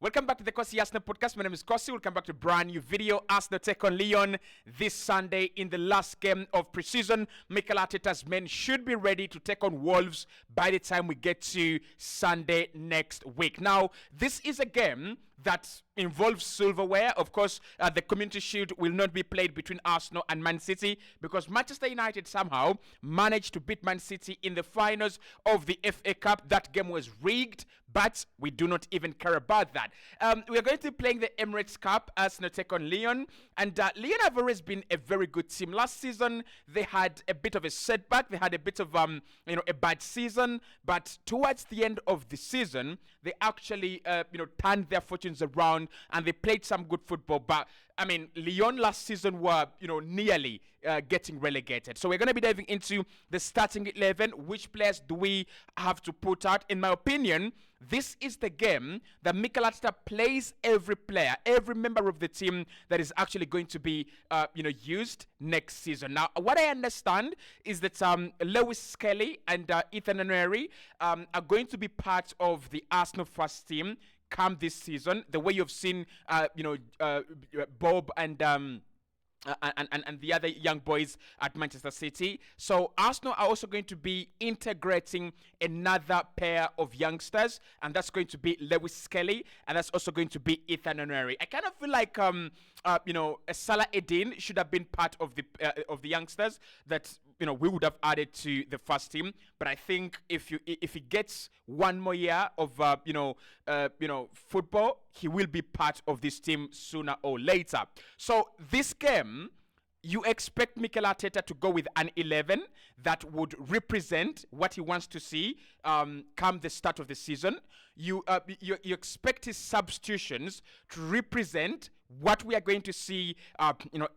Welcome back to the Cossy Arsenal podcast. My name is Cossy. Welcome back to a brand new video. Arsenal take on LYON this Sunday in the last game of Preseason. Mikel Arteta's men should be ready to take on Wolves by the time we get to Sunday next week. Now, this is a game that involves silverware. Of course, the Community Shield will not be played between Arsenal and Man City because Manchester United somehow managed to beat Man City in the finals of the FA Cup. That game was rigged, but we do not even care about that. We are going to be playing the Emirates Cup. Arsenal take on LYON, and LYON have always been a very good team. Last season they had a bit of a setback. They had a bit of a bad season, but towards the end of the season they actually turned their fortunes around and they played some good football. But I mean, LYON last season were nearly getting relegated. So we're going to be diving into the starting 11. Which players do we have to put out? In my opinion, this is the game that Mikel Arteta plays every player, every member of the team that is actually going to be used next season. Now, what I understand is that Lewis Skelly and Ethan Nwaneri are going to be part of the Arsenal first team come this season. The way you've seen Bob and the other young boys at Manchester City. So Arsenal are also going to be integrating another pair of youngsters, and that's going to be Lewis Skelly, and that's also going to be Ethan Nwaneri. I kind of feel like Salah Eddin should have been part of the youngsters that we would have added to the first team. But I think if he gets one more year of football, he will be part of this team sooner or later. So this game, you expect Mikel Arteta to go with an 11 that would represent what he wants to see come the start of the season. You expect his substitutions to represent what we are going to see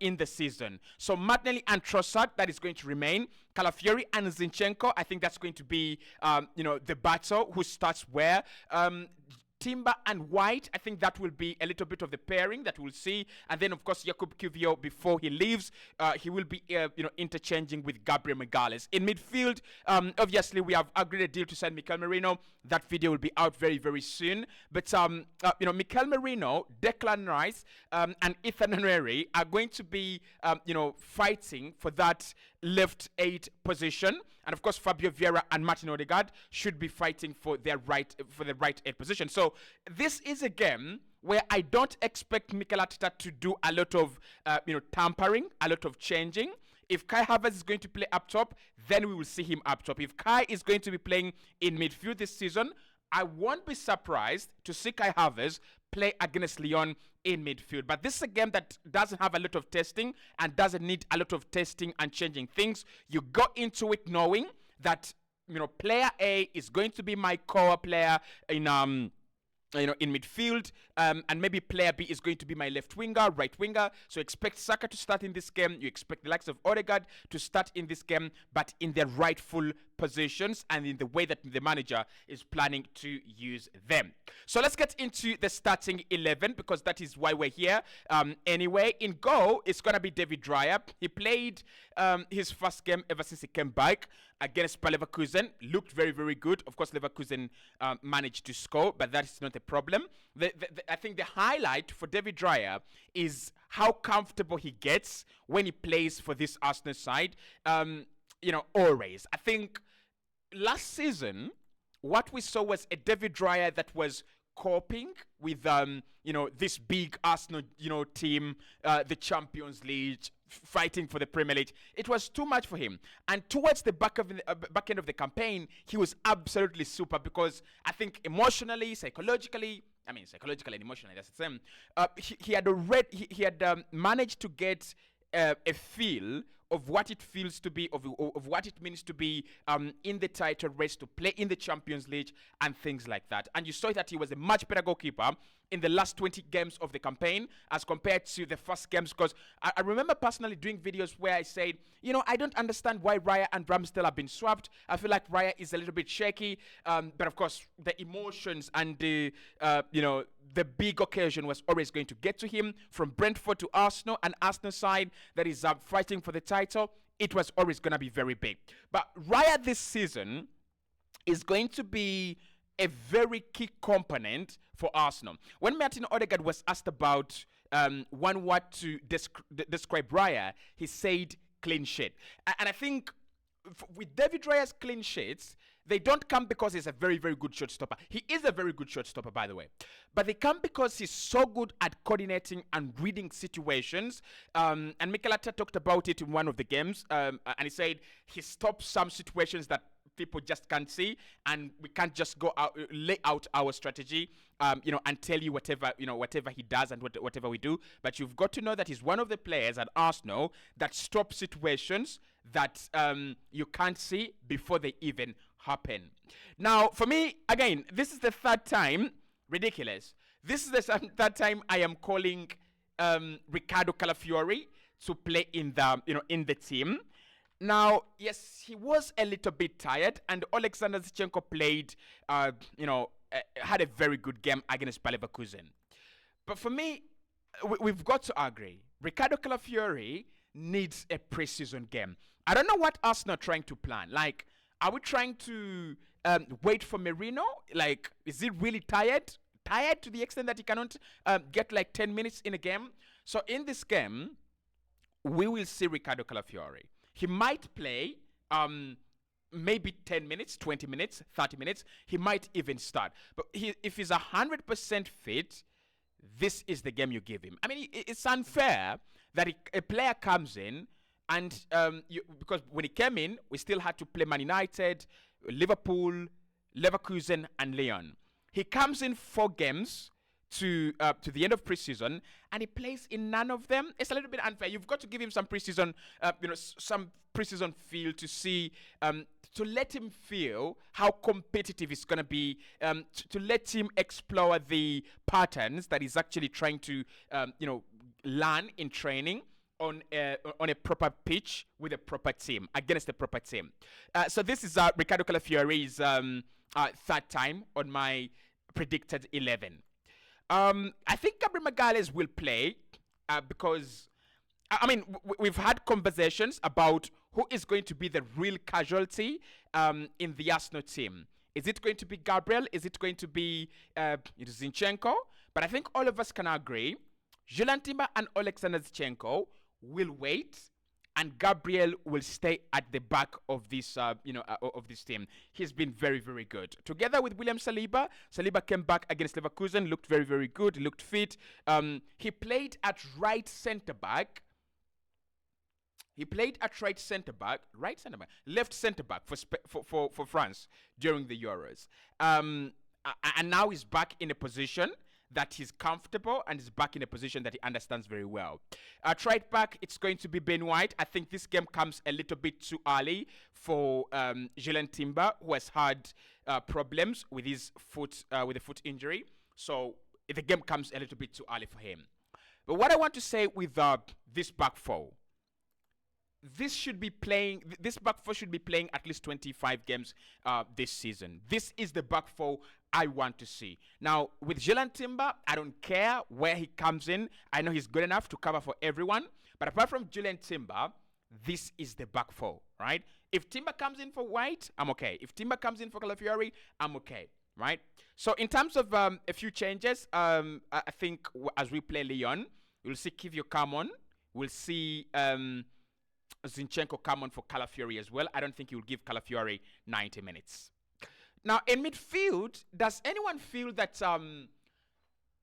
in the season. So Martinelli and Trossard, that is going to remain. Calafiori and Zinchenko, I think that's going to be the battle who starts where. Timber and White, I think that will be a little bit of the pairing that we'll see. And then, of course, Jakub Kiwior, before he leaves, he will be, interchanging with Gabriel Magalhaes. In midfield, obviously, we have agreed a deal to sign Mikel Merino. That video will be out very, very soon. But, Mikel Merino, Declan Rice, and Ethan Nwaneri are going to be, fighting for that left 8 position. And of course, Fabio Vieira and Martin Odegaard should be fighting for the right 8 position. So this is a game where I don't expect Mikel Arteta to do a lot of tampering, a lot of changing. If Kai Havertz is going to play up top, then we will see him up top. If Kai is going to be playing in midfield this season, I won't be surprised to see Kai Havertz play against LYON in midfield. But this is a game that doesn't have a lot of testing and doesn't need a lot of testing and changing things. You go into it knowing that player A is going to be my core player in midfield, and maybe player B is going to be my left winger, right winger. So expect Saka to start in this game. You expect the likes of Odegaard to start in this game, but in their rightful positions and in the way that the manager is planning to use them. So let's get into the starting 11 because that is why we're here. Anyway, in goal, it's going to be David Raya. He played his first game ever since he came back against Bayer Leverkusen. Looked very, very good. Of course, Leverkusen managed to score, but that's not a problem. I think the highlight for David Raya is how comfortable he gets when he plays for this Arsenal side. Always. I think last season, what we saw was a David Raya that was coping with this big Arsenal team, the Champions League, fighting for the Premier League. It was too much for him. And towards the back end of the campaign, he was absolutely super because I think emotionally, psychologically and emotionally, that's the same. He had managed to get a feel of what it feels to be, of what it means to be in the title race, to play in the Champions League and things like that. And you saw that he was a much better goalkeeper in the last 20 games of the campaign as compared to the first games, because I remember personally doing videos where I said, I don't understand why Raya and Ramsdale have been swapped. I feel like Raya is a little bit shaky, but of course the emotions and the big occasion was always going to get to him. From Brentford to Arsenal, and Arsenal side that is fighting for the title, it was always going to be very big. But Raya this season is going to be a very key component for Arsenal. When Martin Odegaard was asked about one word to describe Raya, he said clean sheet. And I think with David Raya's clean sheets, they don't come because he's a very, very good shot stopper. He is a very good shot stopper, by the way. But they come because he's so good at coordinating and reading situations. And Mikel Arteta talked about it in one of the games. And he said he stops some situations that people just can't see, and we can't just go out, lay out our strategy, and tell you whatever he does and whatever we do. But you've got to know that he's one of the players at Arsenal that stops situations that you can't see before they even happen. Now, for me, again, this is the third time. Ridiculous. This is the third time I am calling Ricardo Calafiori to play in the team. Now, yes, he was a little bit tired, and Alexander Zinchenko played, had a very good game against Bayer Leverkusen. But for me, we've got to agree, Ricardo Calafiori needs a preseason game. I don't know what Arsenal are trying to plan. Like, are we trying to wait for Merino? Like, is he really tired? Tired to the extent that he cannot get like 10 minutes in a game? So in this game, we will see Ricardo Calafiori. He might play maybe 10 minutes, 20 minutes, 30 minutes. He might even start. But if he's 100% fit, this is the game you give him. I mean, it's unfair that a player comes in and because when he came in, we still had to play Man United, Liverpool, Leverkusen, and Lyon. He comes in 4 games to the end of preseason, and he plays in none of them. It's a little bit unfair. You've got to give him some preseason, some preseason feel to see, to let him feel how competitive it's going to be, to let him explore the patterns that he's actually trying to, learn in training on a proper pitch with a proper team, against a proper team. So this is Ricardo Calafiori's third time on my predicted 11. I think Gabriel Magalhaes will play because, I mean, we've had conversations about who is going to be the real casualty in the Arsenal team. Is it going to be Gabriel? Is it going to be Zinchenko? But I think all of us can agree, Julian Timber and Alexander Zinchenko will wait, and Gabriel will stay at the back of this, of this team. He's been very, very good. Together with William Saliba, Saliba came back against Leverkusen, looked very, very good, looked fit. He played at right centre back. Left centre back for France during the Euros. And now he's back in a position that he's comfortable and is back in a position that he understands very well. At right back, it's going to be Ben White. I think this game comes a little bit too early for Julian Timber, who has had problems with his foot, with a foot injury. So the game comes a little bit too early for him. But what I want to say with this back four, this back four should be playing at least 25 games this season. This is the back four I want to see. Now, with Julian Timber, I don't care where he comes in. I know he's good enough to cover for everyone. But apart from Julian Timber, this is the back four, right? If Timber comes in for White, I'm okay. If Timber comes in for Calafiori, I'm okay, right? So in terms of a few changes, I think as we play Lyon, we'll see Kivio come on. We'll see Zinchenko come on for Calafiori as well. I don't think he will give Calafiori 90 minutes. Now, in midfield, does anyone feel that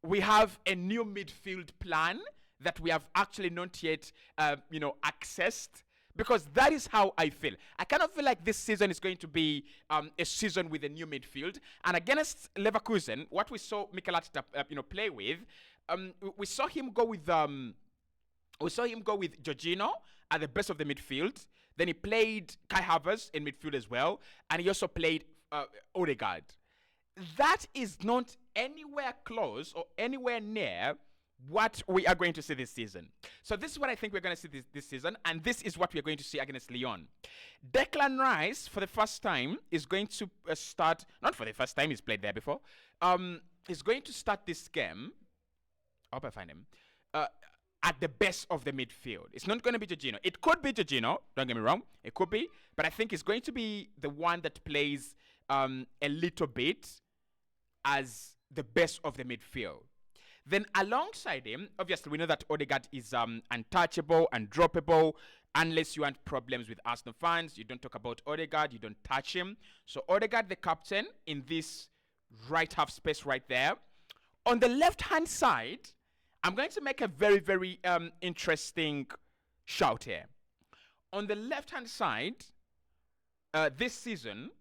we have a new midfield plan that we have actually not yet, accessed? Because that is how I feel. I kind of feel like this season is going to be a season with a new midfield. And against Leverkusen, what we saw Mikel Arteta, play with, we saw him go with Jorginho at the best of the midfield. Then he played Kai Havertz in midfield as well, and he also played Odegaard. That is not anywhere close or anywhere near what we are going to see this season. So this is what I think we're going to see this season, and this is what we're going to see against Lyon. Declan Rice, for the first time, is going to start, not for the first time, he's played there before, he's going to start this game, I hope I find him, at the best of the midfield. It's not going to be Jorginho. It could be Jorginho, don't get me wrong, it could be, but I think it's going to be the one that plays a little bit as the best of the midfield. Then alongside him, obviously we know that Odegaard is untouchable, undroppable. Unless you want problems with Arsenal fans, you don't talk about Odegaard, you don't touch him. So Odegaard, the captain, in this right half space right there. On the left-hand side, I'm going to make a very, very interesting shout here. On the left-hand side, this season,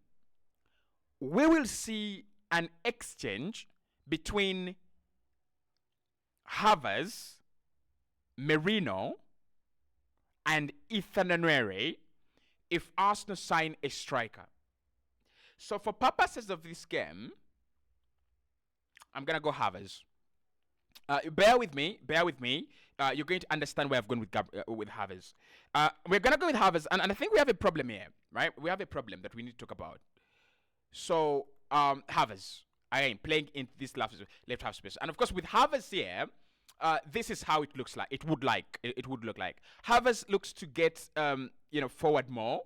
we will see an exchange between Havertz, Merino, and Ethan Nwaneri if Arsenal sign a striker. So for purposes of this game, I'm going to go Havertz. Bear with me. You're going to understand where I've gone with Havertz. We're going to go with Havertz, and I think we have a problem here, right? We have a problem that we need to talk about. So, Havertz, again, playing in this left half space. And of course, with Havertz here, this is how it looks like. It would look like. Havertz looks to get, forward more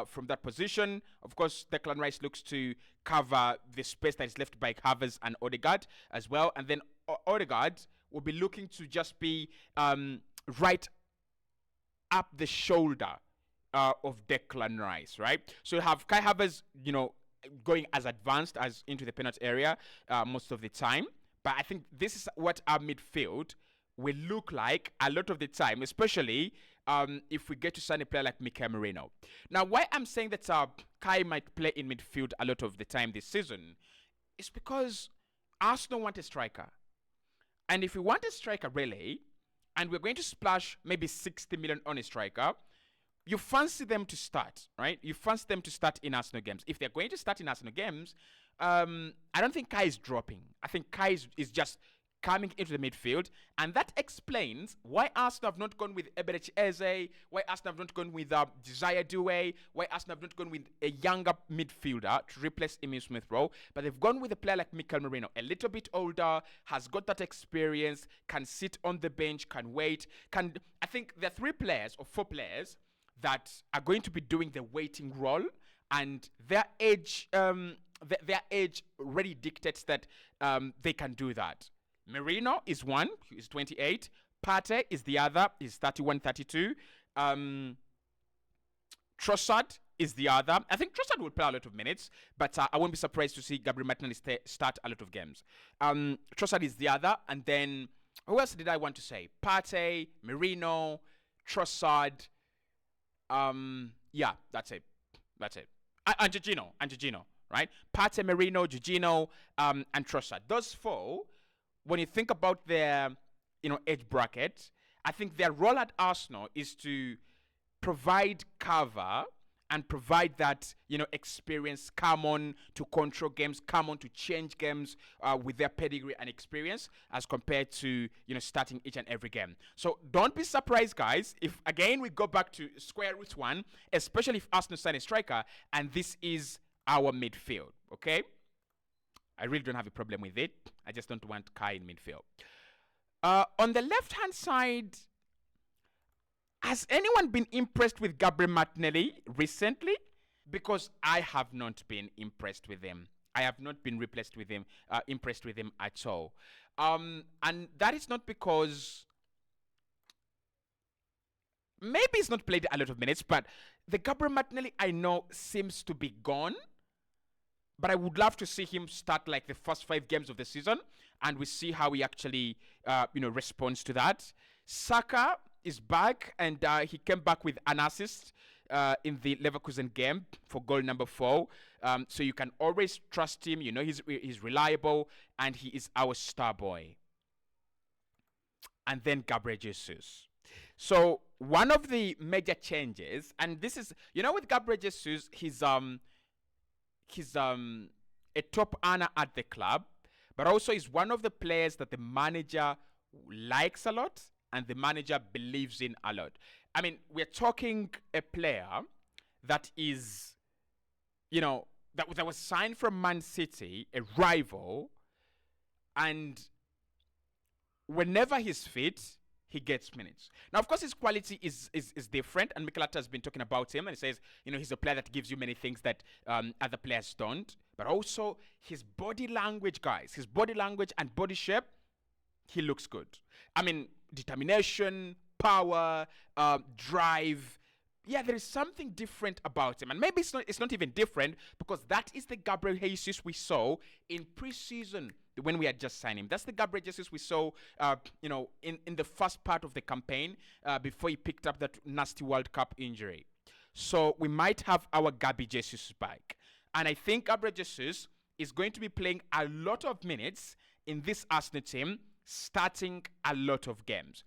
from that position. Of course, Declan Rice looks to cover the space that is left by Havertz and Odegaard as well. And then Odegaard will be looking to just be right up the shoulder of Declan Rice, right? So you have Kai Havertz, going as advanced as into the penalty area most of the time. But I think this is what our midfield will look like a lot of the time, especially if we get to sign a player like Mikel Merino. Now, why I'm saying that Kai might play in midfield a lot of the time this season is because Arsenal want a striker. And if we want a striker really, and we're going to splash maybe 60 million on a striker, you fancy them to start, right? You fancy them to start in Arsenal games. If they're going to start in Arsenal games, I don't think Kai is dropping. I think Kai is just coming into the midfield, and that explains why Arsenal have not gone with Eberechi Eze, why Arsenal have not gone with Desire Doué, why Arsenal have not gone with a younger midfielder to replace Emile Smith-Rowe, but they've gone with a player like Mikel Merino, a little bit older, has got that experience, can sit on the bench, can wait, I think there are 3 players or 4 players that are going to be doing the waiting role, and their age already dictates that they can do that. Merino is one, he's 28. Partey is the other, he's 31, 32. Trossard is the other. I think Trossard will play a lot of minutes, but I won't be surprised to see Gabriel Martinelli start a lot of games. Trossard is the other, and then who else did I want to say? Partey, Merino, Trossard. Yeah, that's it. And Jorginho, right? Partey, Merino, Jorginho, and Trossard. Those 4, when you think about their, age bracket, I think their role at Arsenal is to provide cover and provide that, experience, come on to control games, come on to change games with their pedigree and experience as compared to, starting each and every game. So don't be surprised, guys, if, again, we go back to square root 1, especially if Arsenal sign a striker, and this is our midfield, okay? I really don't have a problem with it. I just don't want Kai in midfield. On the left-hand side, has anyone been impressed with Gabriel Martinelli recently? Because I have not been impressed with him. I have not been impressed with him at all. And that is not because maybe he's not played a lot of minutes, but the Gabriel Martinelli I know seems to be gone. But I would love to see him start like the first 5 games of the season, and we see how he actually, responds to that. Saka is back, and he came back with an assist in the Leverkusen game for goal number 4. So you can always trust him. He's reliable, and he is our star boy. And then Gabriel Jesus. So one of the major changes, and this is, with Gabriel Jesus, he's a top earner at the club, but also is one of the players that the manager likes a lot and the manager believes in a lot. I mean, we're talking a player that is, that was signed from Man City, a rival, and whenever he's fit, he gets minutes. Now, of course, his quality is different, and Mikel Arteta has been talking about him, and he says, he's a player that gives you many things that other players don't. but also his body language, guys. His body language and body shape, he looks good. I mean, determination, power, drive. Yeah, there is something different about him. And maybe it's not even different because that is the Gabriel Jesus we saw in preseason when we had just signed him. That's the Gabriel Jesus we saw, in the first part of the campaign before he picked up that nasty World Cup injury. So we might have our Gabi Jesus back. And I think Gabriel Jesus is going to be playing a lot of minutes in this Arsenal team, starting a lot of games.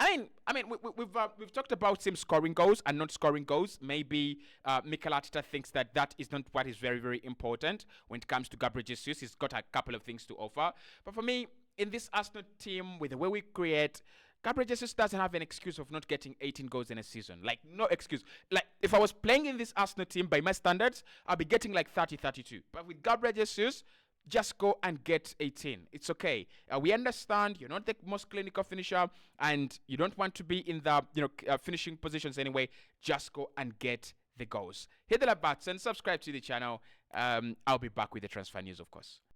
We've talked about him scoring goals and not scoring goals. Maybe Mikel Arteta thinks that is not what is very, very important when it comes to Gabriel Jesus. He's got a couple of things to offer. But for me, in this Arsenal team, with the way we create, Gabriel Jesus doesn't have an excuse of not getting 18 goals in a season. Like, no excuse. Like, if I was playing in this Arsenal team by my standards, I'll be getting like 30, 32. But with Gabriel Jesus, just go and get 18. It's okay. We understand you're not the most clinical finisher and you don't want to be in the finishing positions anyway. Just go and get the goals. Hit the like button, subscribe to the channel. I'll be back with the transfer news, of course.